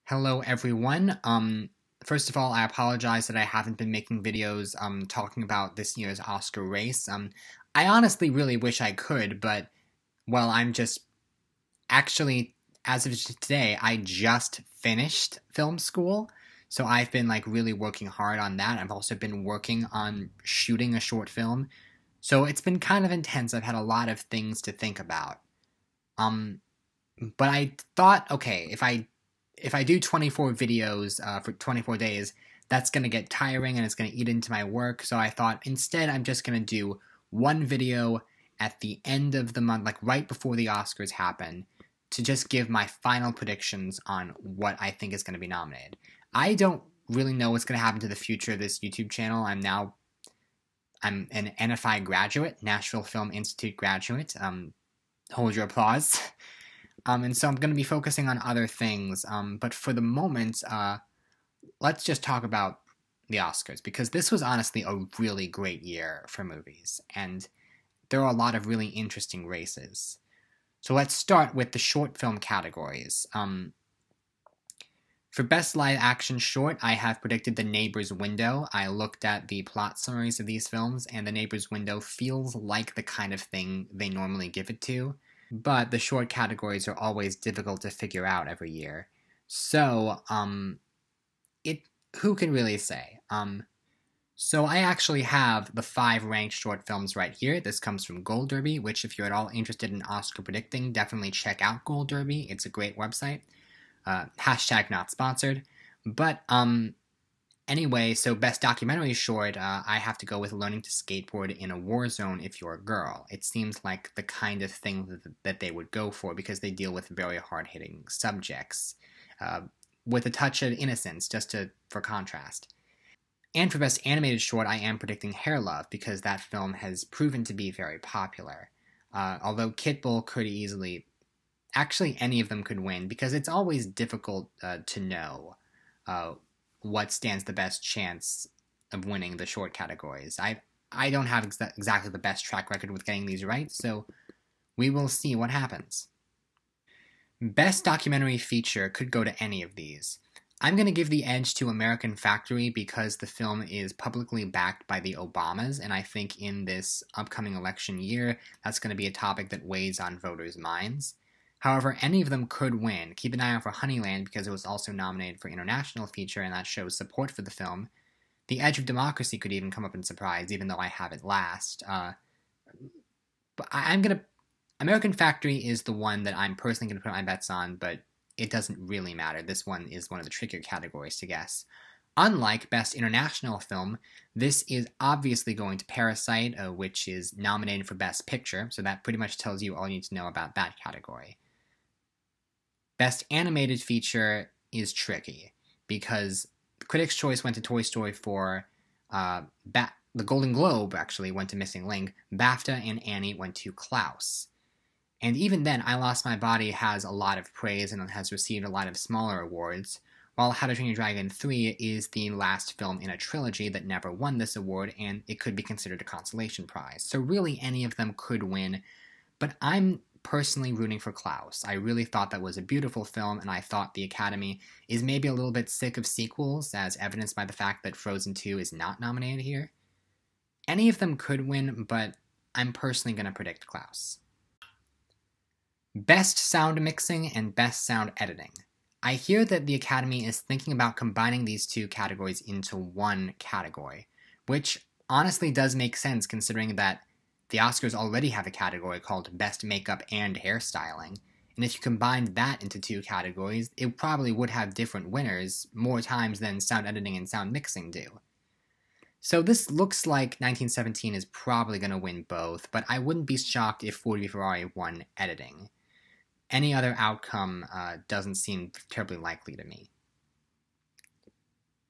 Hello everyone. First of all, I apologize that I haven't been making videos talking about this year's Oscar race. I honestly really wish I could, but well, I'm just actually as of today, I just finished film school. So I've been like really working hard on that. I've also been working on shooting a short film. So it's been kind of intense. I've had a lot of things to think about. Um but I thought, okay, if I do 24 videos for 24 days, that's going to get tiring and it's going to eat into my work. So I thought instead I'm just going to do one video at the end of the month, like right before the Oscars happen, to just give my final predictions on what I think is going to be nominated. I don't really know what's going to happen to the future of this YouTube channel. I'm an NFI graduate, Nashville Film Institute graduate. Hold your applause. And so I'm going to be focusing on other things, but for the moment, let's just talk about the Oscars, because this was honestly a really great year for movies, and there are a lot of really interesting races. So let's start with the short film categories. For Best Live Action Short, I have predicted The Neighbor's Window. I looked at the plot summaries of these films, and The Neighbor's Window feels like the kind of thing they normally give it to. But the short categories are always difficult to figure out every year. So, who can really say? So I actually have the 5 ranked short films right here. This comes from Gold Derby, which if you're at all interested in Oscar predicting, definitely check out Gold Derby. It's a great website. Hashtag not sponsored. But, anyway, so Best Documentary Short, I have to go with Learning to Skateboard in a War Zone If You're a Girl. It seems like the kind of thing that they would go for, because they deal with very hard-hitting subjects, with a touch of innocence, for contrast. And for Best Animated Short, I am predicting Hair Love, because that film has proven to be very popular. Although Kit Bull could easily... Actually, any of them could win, because it's always difficult to know what stands the best chance of winning the short categories. I don't have exactly the best track record with getting these right, so we will see what happens. Best Documentary Feature could go to any of these. I'm going to give the edge to American Factory because the film is publicly backed by the Obamas, and I think in this upcoming election year, that's going to be a topic that weighs on voters' minds. However, any of them could win. Keep an eye out for Honeyland because it was also nominated for International Feature, and that shows support for the film. The Edge of Democracy could even come up in surprise, even though I have it last. But American Factory is the one that I'm personally going to put my bets on, but it doesn't really matter. This one is one of the trickier categories to guess. Unlike Best International Film, this is obviously going to Parasite, which is nominated for Best Picture, so that pretty much tells you all you need to know about that category. Best Animated Feature is tricky, because Critics' Choice went to Toy Story 4, the Golden Globe actually went to Missing Link, BAFTA and Annie went to Klaus. And even then, I Lost My Body has a lot of praise and has received a lot of smaller awards, while How to Train Your Dragon 3 is the last film in a trilogy that never won this award, and it could be considered a consolation prize. So really, any of them could win, but I'm personally rooting for Klaus. I really thought that was a beautiful film, and I thought the Academy is maybe a little bit sick of sequels, as evidenced by the fact that Frozen 2 is not nominated here. Any of them could win, but I'm personally going to predict Klaus. Best Sound Mixing and Best Sound Editing. I hear that the Academy is thinking about combining these two categories into one category, which honestly does make sense considering that the Oscars already have a category called Best Makeup and Hairstyling, and if you combined that into two categories, it probably would have different winners more times than sound editing and sound mixing do. So this looks like 1917 is probably going to win both, but I wouldn't be shocked if Ford v Ferrari won editing. Any other outcome doesn't seem terribly likely to me.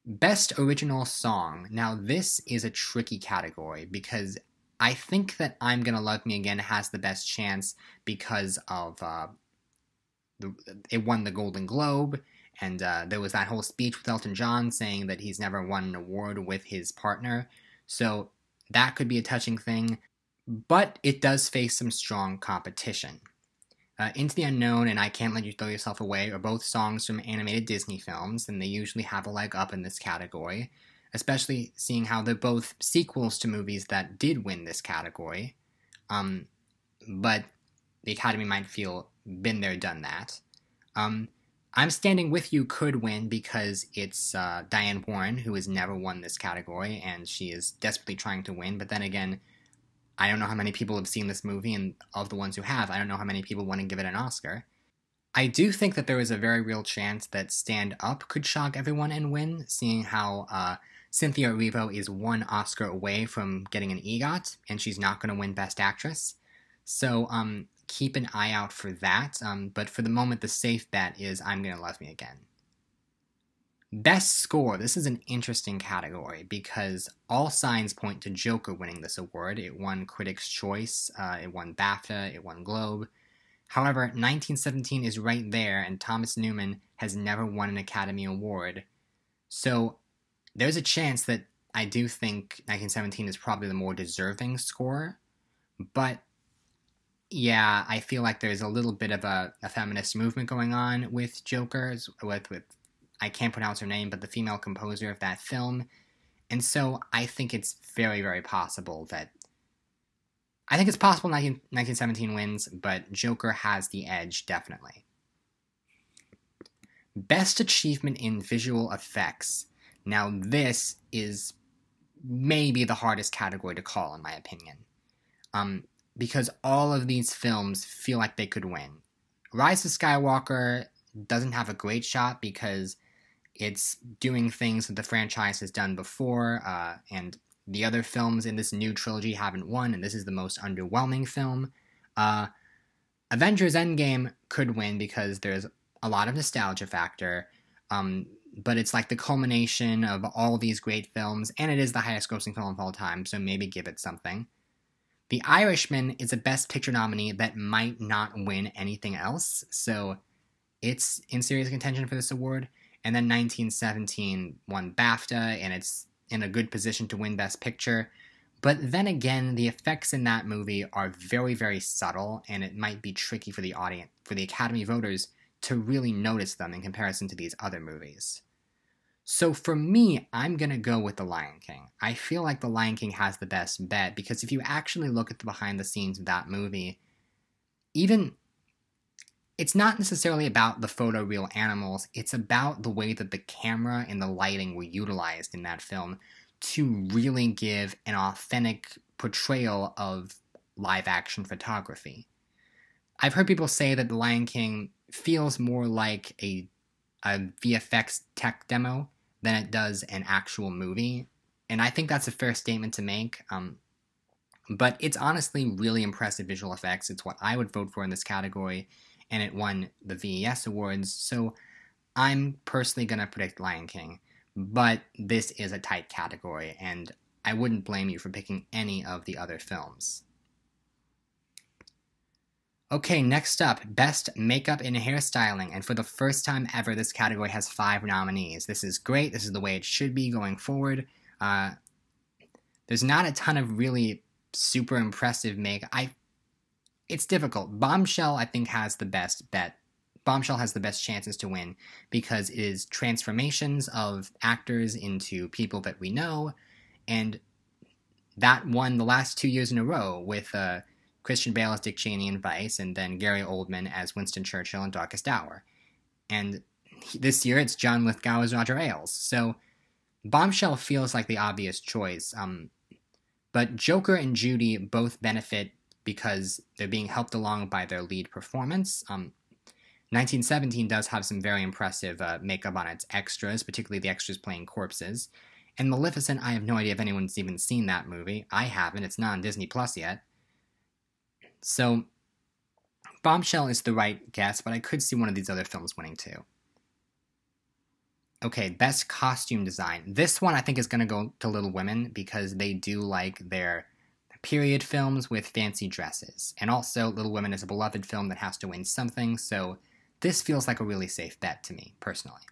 Best Original Song. Now this is a tricky category because I think that I'm Gonna Love Me Again has the best chance because of it won the Golden Globe, and there was that whole speech with Elton John saying that he's never won an award with his partner, so that could be a touching thing, but it does face some strong competition. Into the Unknown and I Can't Let You Throw Yourself Away are both songs from animated Disney films, and they usually have a leg up in this category, especially seeing how they're both sequels to movies that did win this category. But the Academy might feel, been there, done that. I'm Standing With You could win because it's Diane Warren, who has never won this category, and she is desperately trying to win, but then again, I don't know how many people have seen this movie, and of the ones who have, I don't know how many people want to give it an Oscar. I do think that there is a very real chance that Stand Up could shock everyone and win, seeing how Cynthia Erivo is one Oscar away from getting an EGOT, and she's not going to win Best Actress. So keep an eye out for that, but for the moment the safe bet is I'm Gonna Love Me Again. Best Score. This is an interesting category because all signs point to Joker winning this award. It won Critics' Choice, it won BAFTA, it won Globe. However, 1917 is right there, and Thomas Newman has never won an Academy Award. So there's a chance that I do think 1917 is probably the more deserving score, but yeah, I feel like there's a little bit of a feminist movement going on with Joker, with I can't pronounce her name, but the female composer of that film. And so I think it's very, very possible that... I think it's possible 1917 wins, but Joker has the edge, definitely. Best Achievement in Visual Effects. Now this is maybe the hardest category to call, in my opinion. Because all of these films feel like they could win. Rise of Skywalker doesn't have a great shot because it's doing things that the franchise has done before, and the other films in this new trilogy haven't won, and this is the most underwhelming film. Avengers Endgame could win because there's a lot of nostalgia factor, but it's like the culmination of all these great films, and it is the highest grossing film of all time, so maybe give it something. The Irishman is a Best Picture nominee that might not win anything else, so it's in serious contention for this award. And then 1917 won BAFTA, and it's in a good position to win Best Picture. But then again, the effects in that movie are very, very subtle, and it might be tricky for the audience, for the Academy voters, to really notice them in comparison to these other movies. So for me, I'm going to go with The Lion King. I feel like The Lion King has the best bet, because if you actually look at the behind the scenes of that movie, it's not necessarily about the photoreal animals, it's about the way that the camera and the lighting were utilized in that film to really give an authentic portrayal of live-action photography. I've heard people say that The Lion King feels more like a VFX tech demo than it does an actual movie, and I think that's a fair statement to make, but it's honestly really impressive visual effects. It's what I would vote for in this category, and it won the VES Awards, so I'm personally going to predict Lion King. But this is a tight category, and I wouldn't blame you for picking any of the other films. Okay, next up, Best Makeup and Hairstyling, and for the first time ever, this category has 5 nominees. This is great, this is the way it should be going forward. There's not a ton of really super impressive makeup. It's difficult. Bombshell, I think, has the best bet. Bombshell has the best chances to win because it is transformations of actors into people that we know, and that won the last 2 years in a row with Christian Bale as Dick Cheney in Vice, and then Gary Oldman as Winston Churchill in Darkest Hour. And this year it's John Lithgow as Roger Ailes. So Bombshell feels like the obvious choice. But Joker and Judy both benefit because they're being helped along by their lead performance. 1917 does have some very impressive makeup on its extras, particularly the extras playing corpses. And Maleficent, I have no idea if anyone's even seen that movie. I haven't. It's not on Disney Plus yet. So, Bombshell is the right guess, but I could see one of these other films winning too. Okay, Best Costume Design. This one I think is going to go to Little Women because they do like their period films with fancy dresses. And also, Little Women is a beloved film that has to win something, so this feels like a really safe bet to me, personally.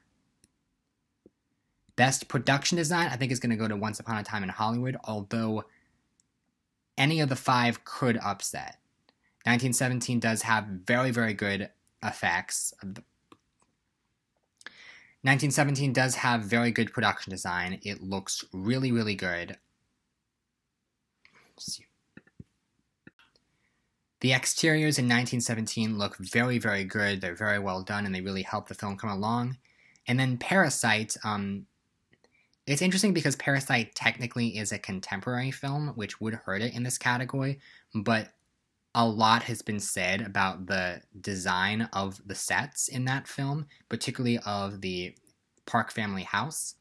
Best Production Design, I think, is going to go to Once Upon a Time in Hollywood, although any of the 5 could upset. 1917 does have very, very good effects. 1917 does have very good production design. It looks really, really good. The exteriors in 1917 look very, very good. They're very well done, and they really help the film come along. And then Parasite, it's interesting because Parasite technically is a contemporary film, which would hurt it in this category, but a lot has been said about the design of the sets in that film, particularly of the Park family house.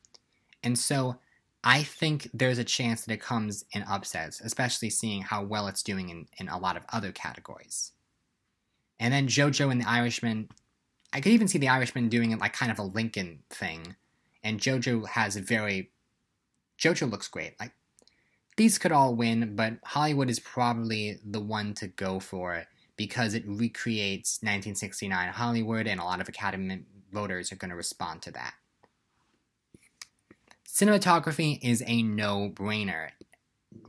And so I think there's a chance that it comes in upsets, especially seeing how well it's doing in a lot of other categories. And then JoJo and the Irishman, I could even see the Irishman doing it like kind of a Lincoln thing. And JoJo looks great. Like, these could all win, but Hollywood is probably the one to go for because it recreates 1969 Hollywood, and a lot of Academy voters are going to respond to that. Cinematography is a no-brainer.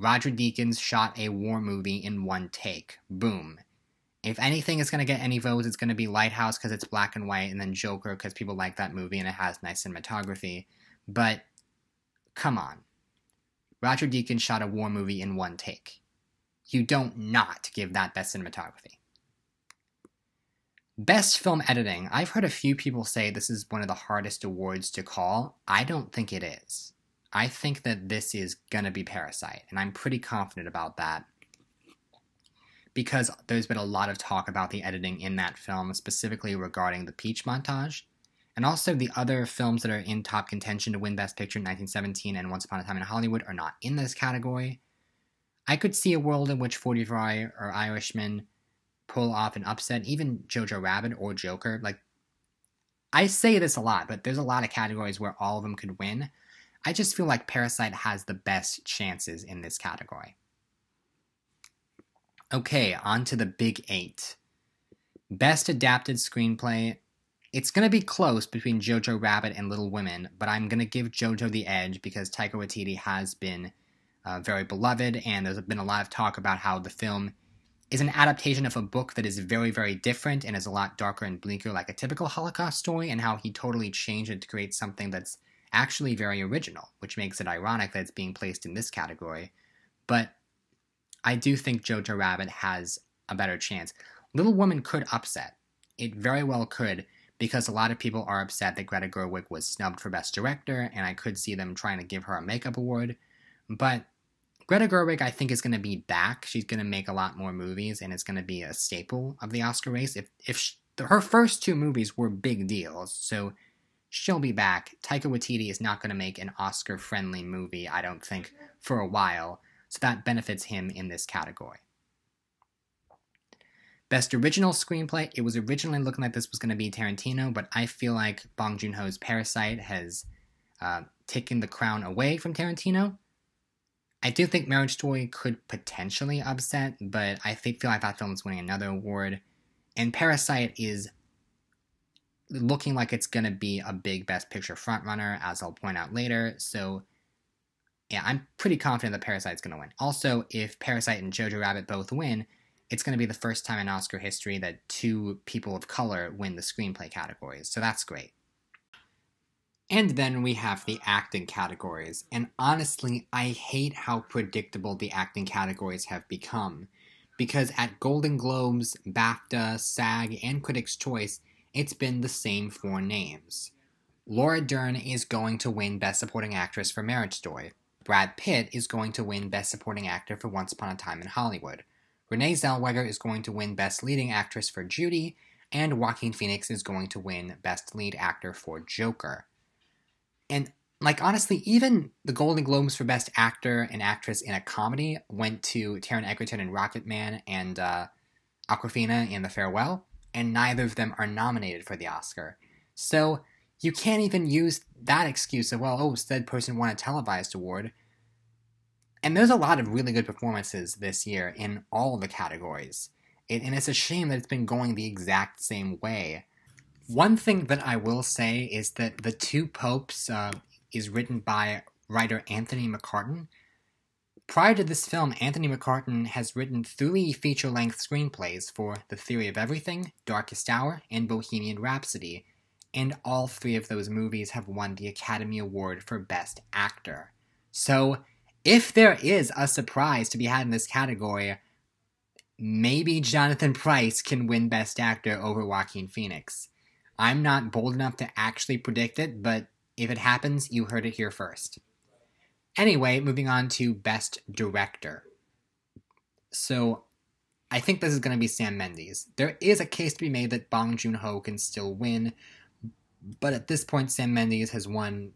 Roger Deakins shot a war movie in one take. Boom. If anything is going to get any votes, it's going to be Lighthouse because it's black and white, and then Joker because people like that movie and it has nice cinematography. But, come on. Roger Deakins shot a war movie in one take. You don't not give that best cinematography. Best film editing. I've heard a few people say this is one of the hardest awards to call. I don't think it is. I think that this is gonna be Parasite, and I'm pretty confident about that. Because there's been a lot of talk about the editing in that film, specifically regarding the Peach montage. And also the other films that are in top contention to win Best Picture, 1917 and Once Upon a Time in Hollywood, are not in this category. I could see a world in which 45 or Irishman pull off an upset, even Jojo Rabbit or Joker. Like, I say this a lot, but there's a lot of categories where all of them could win. I just feel like Parasite has the best chances in this category. Okay, on to the big 8. Best Adapted Screenplay. It's going to be close between Jojo Rabbit and Little Women, but I'm going to give Jojo the edge because Taika Waititi has been very beloved, and there's been a lot of talk about how the film is an adaptation of a book that is very, very different and is a lot darker and bleaker, like a typical Holocaust story, and how he totally changed it to create something that's actually very original, which makes it ironic that it's being placed in this category. But I do think Jojo Rabbit has a better chance. Little Woman could upset. It very well could, because a lot of people are upset that Greta Gerwig was snubbed for Best Director, and I could see them trying to give her a makeup award. But Greta Gerwig, I think, is going to be back. She's going to make a lot more movies, and it's going to be a staple of the Oscar race. Her first 2 movies were big deals, so she'll be back. Taika Waititi is not going to make an Oscar-friendly movie, I don't think, for a while, so that benefits him in this category. Best Original Screenplay. It was originally looking like this was going to be Tarantino, but I feel like Bong Joon-ho's Parasite has taken the crown away from Tarantino. I do think Marriage Story could potentially upset, but I feel like that film is winning another award. And Parasite is looking like it's going to be a big Best Picture frontrunner, as I'll point out later. So, yeah, I'm pretty confident that Parasite's going to win. Also, if Parasite and Jojo Rabbit both win, it's going to be the first time in Oscar history that 2 people of color win the screenplay categories, so that's great. And then we have the acting categories, and honestly, I hate how predictable the acting categories have become, because at Golden Globes, BAFTA, SAG, and Critics' Choice, it's been the same 4 names. Laura Dern is going to win Best Supporting Actress for Marriage Story. Brad Pitt is going to win Best Supporting Actor for Once Upon a Time in Hollywood. Renee Zellweger is going to win Best Leading Actress for Judy, and Joaquin Phoenix is going to win Best Lead Actor for Joker. And, like, honestly, even the Golden Globes for Best Actor and Actress in a Comedy went to Taron Egerton in Rocketman and Awkwafina in The Farewell, and neither of them are nominated for the Oscar. So, you can't even use that excuse of, well, oh, said person won a televised award. And there's a lot of really good performances this year in all the categories. And it's a shame that it's been going the exact same way. One thing that I will say is that The Two Popes is written by writer Anthony McCartan. Prior to this film, Anthony McCartan has written 3 feature-length screenplays for The Theory of Everything, Darkest Hour, and Bohemian Rhapsody, and all 3 of those movies have won the Academy Award for Best Actor. So, if there is a surprise to be had in this category, maybe Jonathan Pryce can win Best Actor over Joaquin Phoenix. I'm not bold enough to actually predict it, but if it happens, you heard it here first. Anyway, moving on to Best Director. So, I think this is going to be Sam Mendes. There is a case to be made that Bong Joon-ho can still win, but at this point, Sam Mendes has won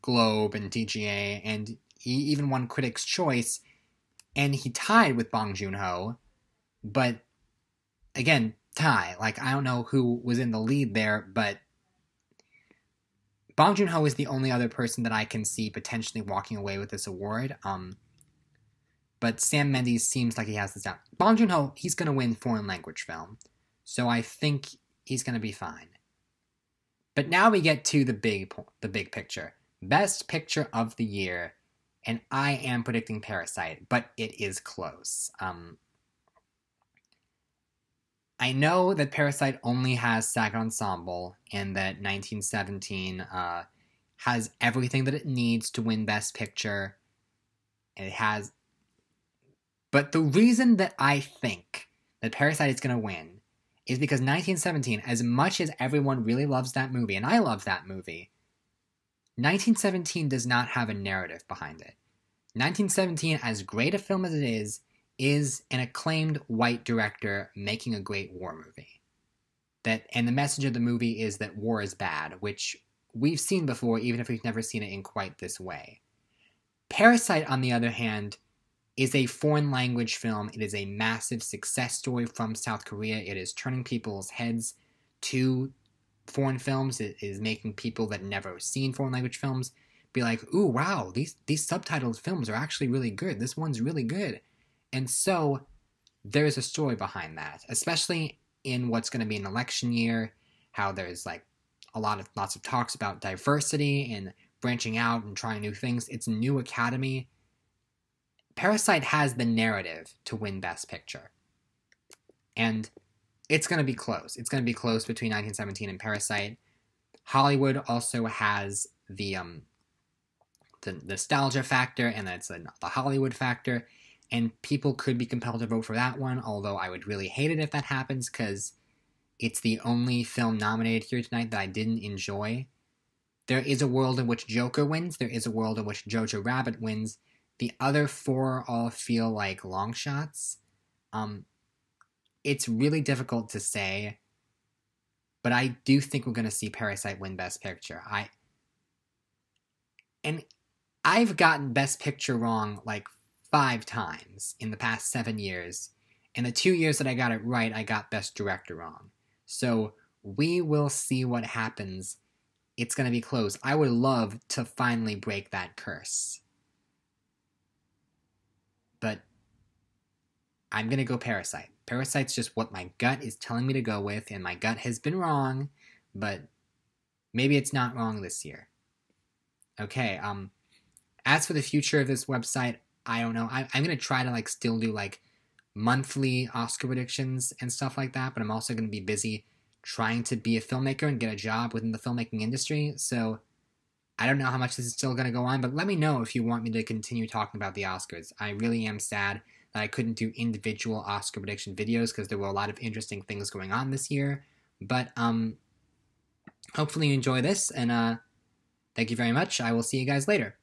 Globe and DGA, and he even won Critics' Choice, and he tied with Bong Joon-ho, but, again, tie. Like, I don't know who was in the lead there, but Bong Joon-ho is the only other person that I can see potentially walking away with this award. But Sam Mendes seems like he has this down. Bong Joon-ho, he's going to win foreign language film, so I think he's going to be fine. But now we get to the big picture. Best Picture of the Year, and I am predicting Parasite, but it is close. I know that Parasite only has SAG Ensemble, and that 1917 has everything that it needs to win Best Picture. It has... But the reason that I think that Parasite is going to win is because 1917, as much as everyone really loves that movie, and I love that movie, 1917 does not have a narrative behind it. 1917, as great a film as it is an acclaimed white director making a great war movie. And the message of the movie is that war is bad, which we've seen before, even if we've never seen it in quite this way. Parasite, on the other hand, is a foreign language film. It is a massive success story from South Korea. It is turning people's heads to foreign films. It is making people that never seen foreign language films be like, ooh, wow, these subtitled films are actually really good. This one's really good. And so, there's a story behind that, especially in what's going to be an election year, how there's like lots of talks about diversity and branching out and trying new things. It's a new academy. Parasite has the narrative to win Best Picture. And it's going to be close. It's going to be close between 1917 and Parasite. Hollywood also has the nostalgia factor, and that's the Hollywood factor. And people could be compelled to vote for that one, although I would really hate it if that happens, because it's the only film nominated here tonight that I didn't enjoy. There is a world in which Joker wins. There is a world in which Jojo Rabbit wins. The other 4 all feel like long shots. It's really difficult to say, but I do think we're going to see Parasite win Best Picture. I've gotten Best Picture wrong, like, 5 times in the past 7 years. In the 2 years that I got it right, I got Best Director wrong. So, we will see what happens. It's going to be close. I would love to finally break that curse. But I'm going to go Parasite. Parasite's just what my gut is telling me to go with, and my gut has been wrong, but maybe it's not wrong this year. Okay, as for the future of this website, I don't know. I'm going to try to still do monthly Oscar predictions and stuff like that, but I'm also going to be busy trying to be a filmmaker and get a job within the filmmaking industry, so I don't know how much this is still going to go on, but let me know if you want me to continue talking about the Oscars. I really am sad that I couldn't do individual Oscar prediction videos because there were a lot of interesting things going on this year, but hopefully you enjoy this, and thank you very much. I will see you guys later.